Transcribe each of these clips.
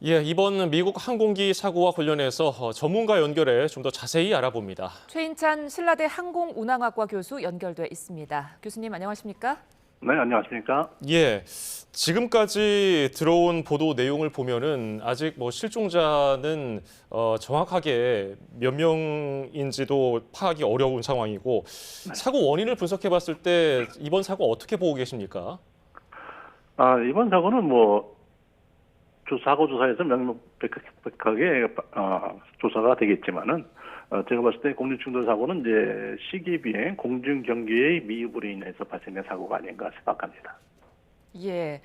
예, 이번 미국 항공기 사고와 관련해서 전문가 연결해 좀 더 자세히 알아봅니다. 최인찬 신라대 항공운항학과 교수 연결돼 있습니다. 교수님 안녕하십니까? 네, 안녕하십니까? 예, 지금까지 들어온 보도 내용을 보면은 아직 실종자는 정확하게 몇 명인지도 파악이 어려운 상황이고 사고 원인을 분석해 봤을 때 이번 사고 어떻게 보고 계십니까? 이번 사고는 사고 조사에서 명명백백하게 조사가 되겠지만은 제가 봤을 때 공중충돌 사고는 이제 시기비행 공중 경계의 미흡으로 인해서 발생된 사고가 아닌가 생각합니다. 예.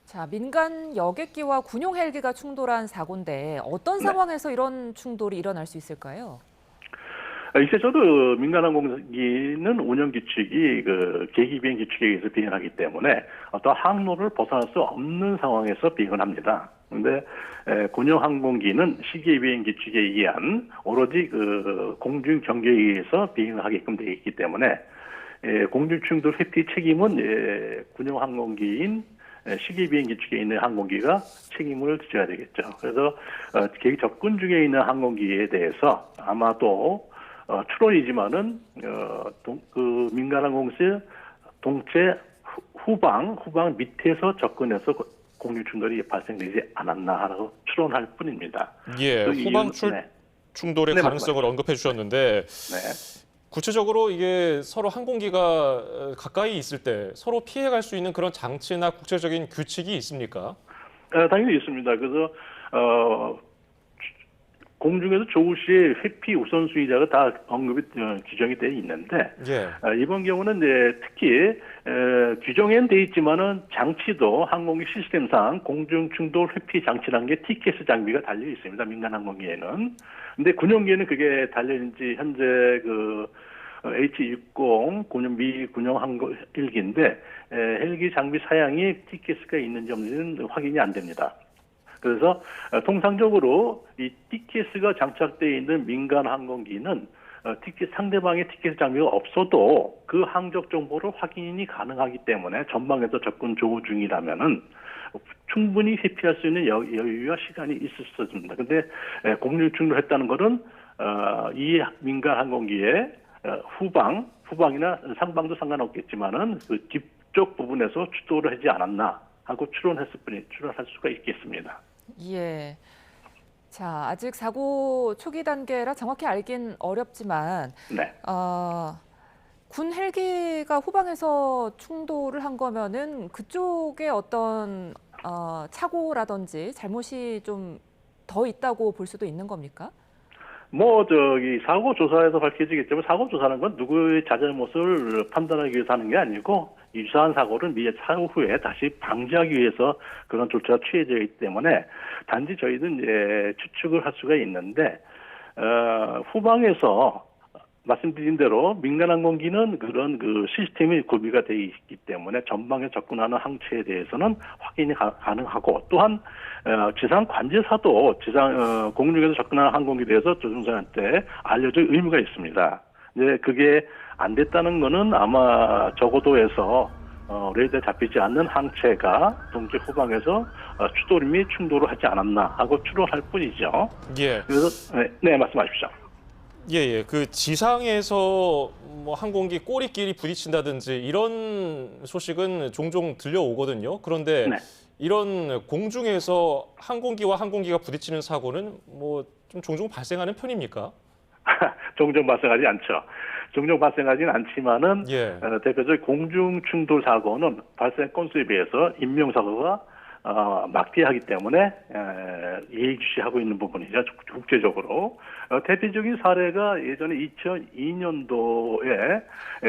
자, 민간 여객기와 군용 헬기가 충돌한 사고인데 어떤 네. 상황에서 이런 충돌이 일어날 수 있을까요? 일차적으로 민간항공기는 운영 규칙이 계기 비행 규칙에 의해서 비행하기 때문에 어떤 항로를 벗어날 수 없는 상황에서 비행을 합니다. 그런데 군용 항공기는 시기 비행 규칙에 의한 오로지 공중 경계에 의해서 비행을 하게끔 되어 있기 때문에 공중 충돌 회피 책임은 군용 항공기인 시기 비행 규칙에 있는 항공기가 책임을 져야 되겠죠. 그래서 접근 중에 있는 항공기에 대해서 아마도 추론이지만은 민간항공사 동체 후방 밑에서 접근해서 공중 충돌이 발생되지 않았나라고 추론할 뿐입니다. 예, 후방 충돌의 네, 가능성을 언급해 주셨는데 네. 구체적으로 이게 서로 항공기가 가까이 있을 때 서로 피해갈 수 있는 그런 장치나 국제적인 규칙이 있습니까? 당연히 있습니다. 그래서 공중에서 조우 시에 회피 우선순위자가 다 언급이 규정이 되어 있는데 이번 경우는 이제 특히 규정엔 되어 있지만은 장치도 항공기 시스템상 공중 충돌 회피 장치라는 게 TKS 장비가 달려 있습니다. 민간 항공기에는. 근데 군용기에는 그게 달려있는지 현재 H-60 미 군용 항공 헬기인데 헬기 장비 사양이 TKS가 있는지 없는지는 확인이 안 됩니다. 그래서 통상적으로 이 TKS가 장착되어 있는 민간 항공기는 상대방의 TKS 장비가 없어도 그 항적 정보를 확인이 가능하기 때문에 전방에서 접근 조우 중이라면은 충분히 회피할 수 있는 여유와 시간이 있었습니다. 근데 공중 충돌했다는 것은 이 민간 항공기의 후방이나 상방도 상관없겠지만은 그 뒤쪽 부분에서 추돌을 하지 않았나 하고 추론할 수가 있겠습니다. 예. 자, 아직 사고 초기 단계라 정확히 알긴 어렵지만 네. 군 헬기가 후방에서 충돌을 한 거면은 그쪽에 어떤 착오라든지 잘못이 좀 더 있다고 볼 수도 있는 겁니까? 사고 조사에서 밝혀지겠지만 사고 조사는 건 누구의 자잘못을 판단하기 위해서 하는 게 아니고 유사한 사고를 미래 사후 후에 다시 방지하기 위해서 그런 조처가 취해져 있기 때문에 단지 저희는 이제 추측을 할 수가 있는데 후방에서 말씀드린 대로 민간항공기는 그런 시스템이 구비가 되어 있기 때문에 전방에 접근하는 항체에 대해서는 확인이 가능하고 또한 지상 관제사도 공중에서 접근하는 항공기에 대해서 조종사한테 알려줄 의무가 있습니다. 근데 그게 안 됐다는 거는 아마 저고도에서 레이더에 잡히지 않는 항체가 동체 후방에서 추돌 및 충돌을 하지 않았나 하고 추론할 뿐이죠. 예. 그래서 네 말씀하십시오. 예. 그 지상에서 항공기 꼬리끼리 부딪힌다든지 이런 소식은 종종 들려오거든요. 그런데 이런 공중에서 항공기와 항공기가 부딪히는 사고는 좀 종종 발생하는 편입니까? 종종 발생하지 않죠. 종종 발생하지는 않지만은 대표적인 공중 충돌 사고는 발생 건수에 비해서 인명사고가 막대하기 때문에 예의주시하고 있는 부분이죠. 국제적으로. 대표적인 사례가 예전에 2002년도에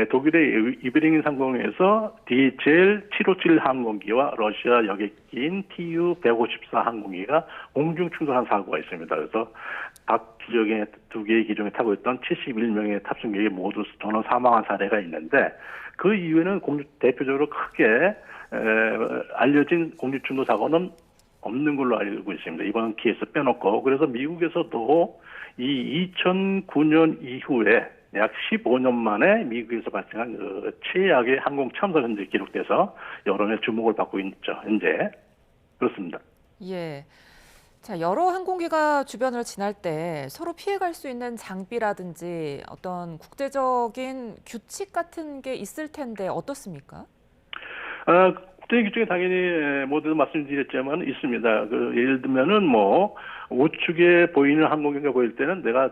독일의 이베링 상공에서 DHL 757 항공기와 러시아 여객기인 Tu-154 항공기가 공중 충돌한 사고가 있습니다. 그래서 각 기종의 두 개의 기종에 타고 있던 71명의 탑승객이 모두 전원 사망한 사례가 있는데 그 이후에는 대표적으로 크게 알려진 공중충돌 사고는 없는 걸로 알고 있습니다. 이번 케이스 빼놓고. 그래서 미국에서도 이 2009년 이후에 약 15년 만에 미국에서 발생한 최악의 항공 참사 현재 기록돼서 여론의 주목을 받고 있죠. 현재. 그렇습니다. 예. 자, 여러 항공기가 주변을 지날 때 서로 피해갈 수 있는 장비라든지 어떤 국제적인 규칙 같은 게 있을 텐데 어떻습니까? 국제 규칙에 당연히 모두 말씀드렸지만 있습니다. 예를 들면은 뭐 우측에 보이는 항공기가 보일 때는 내가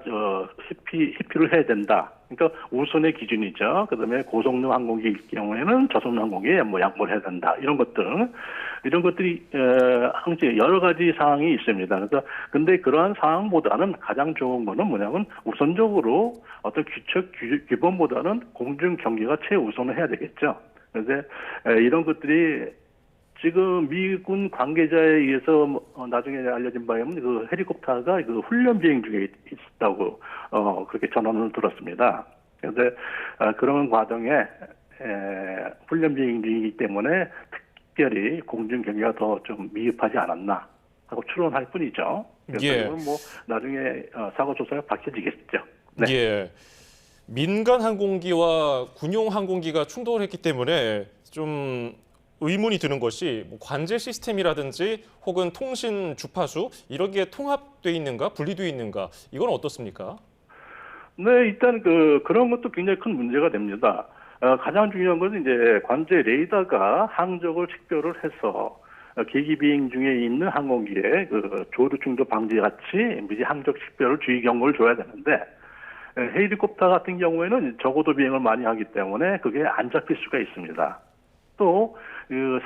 회피를 해야 된다. 그러니까 우선의 기준이죠. 그다음에 고성능 항공기일 경우에는 저성능 항공기에 뭐 양보를 해야 된다. 이런 것들이 항상 여러 가지 사항이 있습니다. 그래서 근데 그러한 사항보다는 가장 좋은 거는 뭐냐면 우선적으로 어떤 규범보다는 공중 경계가 최우선을 해야 되겠죠. 그런데 이런 것들이 지금 미군 관계자에 의해서 나중에 알려진 바에 의하면 그 헬리콥터가 그 훈련 비행 중에 있었다고 그렇게 전언을 들었습니다. 그런데 그런 과정에 훈련 비행 중이기 때문에 특별히 공중 경계가 더 좀 미흡하지 않았나 하고 추론할 뿐이죠. 그래서 예. 이건 뭐 나중에 사고 조사가 밝혀지겠죠. 네. 예. 민간 항공기와 군용 항공기가 충돌했기 때문에 좀 의문이 드는 것이 뭐 관제 시스템이라든지 혹은 통신 주파수 이런 게 통합돼 있는가 분리돼 있는가 이건 어떻습니까? 네, 일단 그런 것도 굉장히 큰 문제가 됩니다. 가장 중요한 것은 이제 관제 레이더가 항적을 식별을 해서 계기 비행 중에 있는 항공기에 조류 충돌 방지 같이 미리 항적 식별을 주의 경고를 줘야 되는데 헬리콥터 같은 경우에는 저고도 비행을 많이 하기 때문에 그게 안 잡힐 수가 있습니다. 또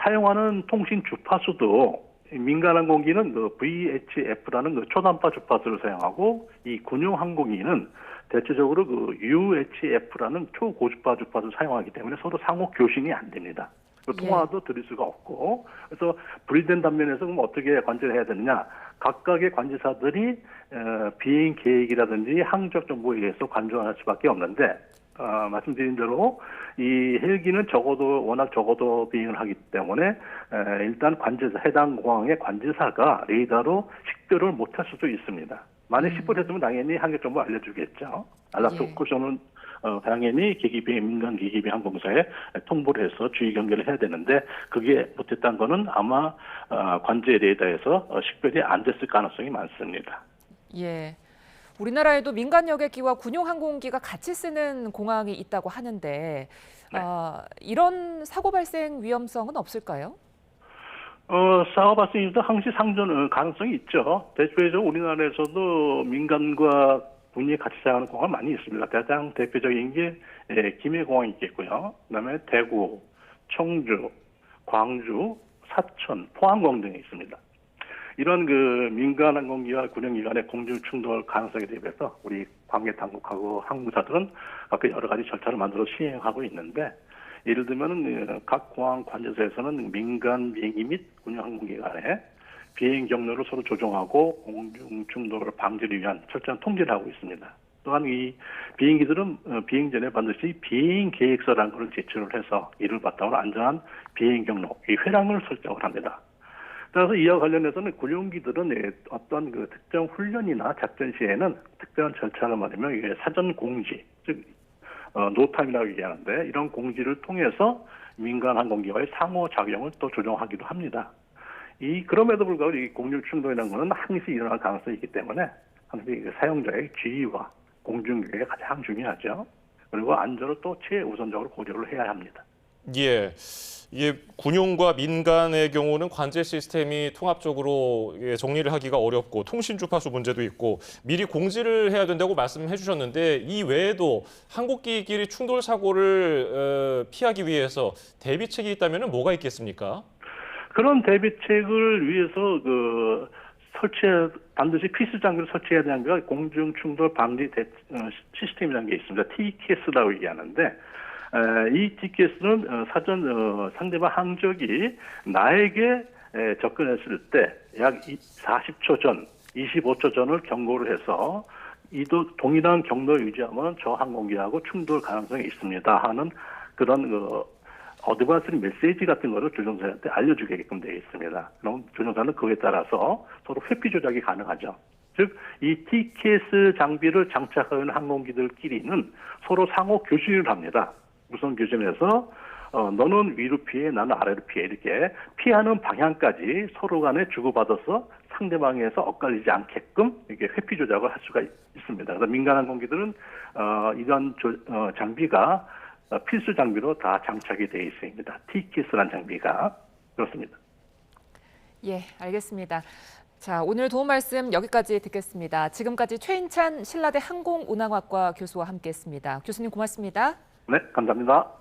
사용하는 통신 주파수도 민간 항공기는 VHF라는 초단파 주파수를 사용하고 이 군용 항공기는 대체적으로 UHF라는 초고주파 주파수를 사용하기 때문에 서로 상호 교신이 안 됩니다. 통화도 들을 수가 없고 그래서 분리된 단면에서 그럼 어떻게 관제를 해야 되느냐? 각각의 관제사들이 비행 계획이라든지 항적 정보에 의해서 관조할 수밖에 없는데 말씀드린 대로 이 헬기는 워낙 적어도 비행을 하기 때문에 일단 해당 공항의 관제사가 레이더로 식별을 못할 수도 있습니다. 만약 식별했으면 당연히 항적 정보 알려주겠죠. 알라토쿠션은 당연히 민간 계기비행 항공사에 통보를 해서 주의 경계를 해야 되는데 그게 못했다는 거는 아마 관제 레이더에서 식별이 안 됐을 가능성이 많습니다. 예. 우리나라에도 민간 여객기와 군용 항공기가 같이 쓰는 공항이 있다고 하는데 이런 사고 발생 위험성은 없을까요? 사고 발생에도 항시 상존 가능성이 있죠. 대표적으로 우리나라에서도 민간과 군이 같이 사용하는 공항이 많이 있습니다. 가장 대표적인 게 김해공항이 있겠고요. 그다음에 대구, 청주, 광주, 사천, 포항공 등이 있습니다. 이런 민간 항공기와 군용기 간의 공중 충돌 가능성에 대비해서 우리 관계 당국하고 항공사들은 각각 여러 가지 절차를 만들어 시행하고 있는데 예를 들면 각 공항 관제소에서는 민간 비행기 및 군용 항공기 간의 비행 경로를 서로 조정하고 공중 충돌을 방지를 위한 철저한 통제를 하고 있습니다. 또한 이 비행기들은 비행 전에 반드시 비행 계획서라는 것을 제출을 해서 이를 바탕으로 안전한 비행 경로, 이 회랑을 설정을 합니다. 따라서 이와 관련해서는 군용기들은 어떤 특정 훈련이나 작전 시에는 특별한 절차를 말하면 이게 사전 공지, 즉 노타임이라고 얘기하는데 이런 공지를 통해서 민간 항공기와의 상호작용을 또 조정하기도 합니다. 그럼에도 불구하고 이 공중 충돌이라는 것은 항시 일어날 가능성이 있기 때문에 항시 사용자의 지휘와 공중교육이 가장 중요하죠. 그리고 안전을 또 최우선적으로 고려를 해야 합니다. 예. 이게 군용과 민간의 경우는 관제 시스템이 통합적으로 정리를 하기가 어렵고 통신 주파수 문제도 있고 미리 공지를 해야 된다고 말씀해 주셨는데 이 외에도 항공기끼리 충돌 사고를 피하기 위해서 대비책이 있다면 뭐가 있겠습니까? 그런 대비책을 위해서 반드시 필수 장비를 설치해야 되는 게 공중 충돌 방지 시스템이라는 게 있습니다. TCAS라고 얘기하는데 이 TCAS는 사전 상대방 항적이 나에게 접근했을 때 약 40초 전, 25초 전을 경고를 해서 동일한 경로를 유지하면 저 항공기하고 충돌 가능성이 있습니다 하는 그런 어드밴스 메시지 같은 거를 조종사한테 알려주게끔 되어 있습니다. 그럼 조종사는 그에 따라서 서로 회피 조작이 가능하죠. 즉, 이 TCAS 장비를 장착하는 항공기들끼리는 서로 상호 교신을 합니다. 우선 교신해서 너는 위로 피해, 나는 아래로 피해 이렇게 피하는 방향까지 서로 간에 주고받아서 상대방에서 엇갈리지 않게끔 이게 회피 조작을 할 수가 있습니다. 그래서 민간 항공기들은 이런 장비가 필수 장비로 다 장착이 되어 있습니다. TKS라는 장비가 그렇습니다. 예, 알겠습니다. 자, 오늘 도움 말씀 여기까지 듣겠습니다. 지금까지 최인찬 신라대 항공운항학과 교수와 함께했습니다. 교수님 고맙습니다. 네, 감사합니다.